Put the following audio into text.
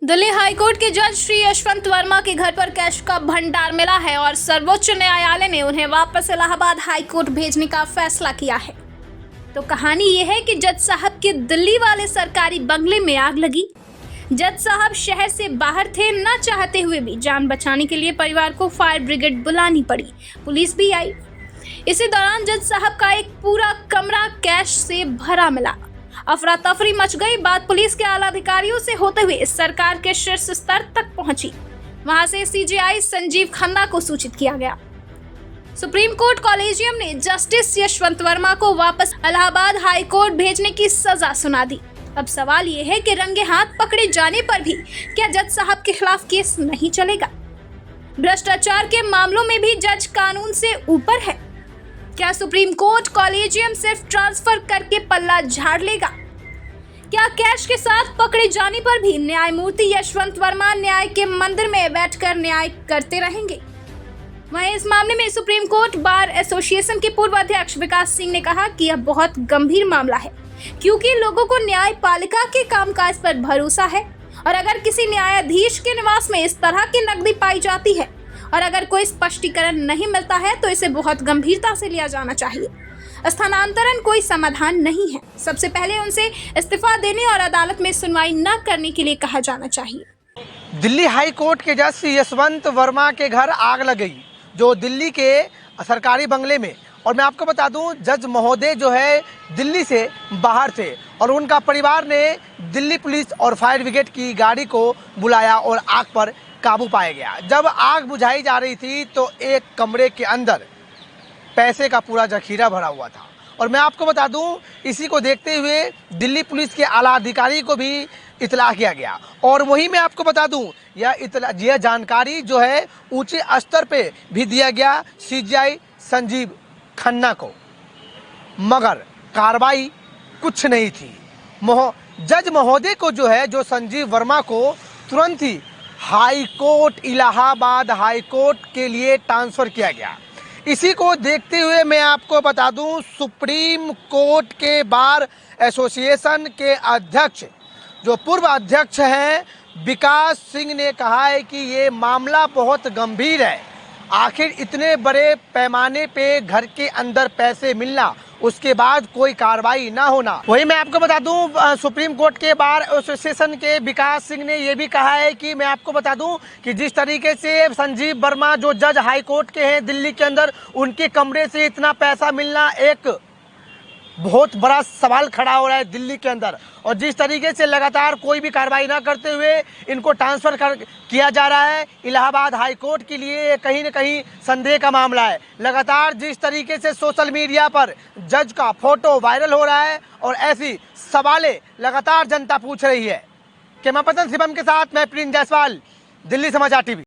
Delhi high court के जज श्री यशवंत वर्मा के घर पर कैश का भंडार मिला है और सर्वोच्च न्यायालय ने उन्हें वापस इलाहाबाद हाईकोर्ट भेजने का फैसला किया है। तो कहानी ये है कि जज साहब के दिल्ली वाले सरकारी बंगले में आग लगी। जज साहब शहर से बाहर थे, न चाहते हुए भी जान बचाने के लिए परिवार को फायर ब्रिगेड बुलानी पड़ी। पुलिस भी आई। इसी दौरान जज साहब का एक पूरा कमरा कैश से भरा मिला। अफरा तफरी मच गई। बात पुलिस के आला अधिकारियों से होते हुए सरकार के शीर्ष स्तर तक पहुंची। वहां से सीजेआई संजीव खन्ना को सूचित किया गया। सुप्रीम कोर्ट कॉलेजियम ने जस्टिस यशवंत वर्मा को वापस इलाहाबाद हाई कोर्ट भेजने की सजा सुना दी। अब सवाल ये है कि रंगे हाथ पकड़े जाने पर भी क्या जज साहब के खिलाफ केस नहीं चलेगा? भ्रष्टाचार के मामलों में भी जज कानून से ऊपर है। क्या सुप्रीम कोर्ट कॉलेजियम सिर्फ ट्रांसफर करके पल्ला झाड़ लेगा? क्या कैश के साथ पकड़े जाने पर भी न्यायमूर्ति यशवंत वर्मा न्याय के मंदिर में बैठकर न्याय करते रहेंगे? वहीं इस मामले में सुप्रीम कोर्ट बार एसोसिएशन के पूर्व अध्यक्ष विकास सिंह ने कहा कि यह बहुत गंभीर मामला है, क्योंकि लोगों को न्यायपालिका के कामकाज पर भरोसा है और अगर किसी न्यायाधीश के निवास में इस तरह की नकदी पाई जाती है और अगर कोई स्पष्टीकरण नहीं मिलता है तो इसे बहुत गंभीरता से लिया जाना चाहिए। स्थानांतरण कोई समाधान नहीं है। सबसे पहले उनसे इस्तीफा देने और अदालत में सुनवाई न करने के लिए कहा जाना चाहिए। दिल्ली हाई कोर्ट के जज यशवंत वर्मा के घर आग लग गई, जो दिल्ली के सरकारी बंगले में। और मैं आपको बता दूं, जज महोदय जो है दिल्ली से बाहर थे और उनका परिवार ने दिल्ली पुलिस और फायर ब्रिगेड की गाड़ी को बुलाया और आग पर काबू पाया गया। जब आग बुझाई जा रही थी तो एक कमरे के अंदर पैसे का पूरा जखीरा भरा हुआ था। और मैं आपको बता दूं, इसी को देखते हुए दिल्ली पुलिस के आला अधिकारी को भी इतला किया गया। और वहीं मैं आपको बता दूं, यह जानकारी जो है ऊंचे स्तर पे भी दिया गया सीजेआई संजीव खन्ना को, मगर कार्रवाई कुछ नहीं थी। जज महोदय को जो संजीव वर्मा को तुरंत ही high court, Allahabad high court के लिए ट्रांसफ़र किया गया। इसी को देखते हुए मैं आपको बता दूं, सुप्रीम कोर्ट के बार एसोसिएशन के अध्यक्ष, जो पूर्व अध्यक्ष हैं, विकास सिंह ने कहा है कि ये मामला बहुत गंभीर है। आखिर इतने बड़े पैमाने पे घर के अंदर पैसे मिलना, उसके बाद कोई कार्रवाई ना होना। वही मैं आपको बता दूं, सुप्रीम कोर्ट के बार एसोसिएशन के विकास सिंह ने यह भी कहा है कि मैं आपको बता दूं कि जिस तरीके से संजीव वर्मा जो जज हाई कोर्ट के हैं दिल्ली के अंदर, उनके कमरे से इतना पैसा मिलना एक बहुत बड़ा सवाल खड़ा हो रहा है दिल्ली के अंदर। और जिस तरीके से लगातार कोई भी कार्रवाई ना करते हुए इनको ट्रांसफ़र किया जा रहा है इलाहाबाद हाई कोर्ट के लिए, कहीं न कहीं संदेह का मामला है। लगातार जिस तरीके से सोशल मीडिया पर जज का फोटो वायरल हो रहा है और ऐसी सवालें लगातार जनता पूछ रही है। कैमरा पर्सन शिवम के साथ मैं प्रिंस जायसवाल, दिल्ली समाचार टीवी।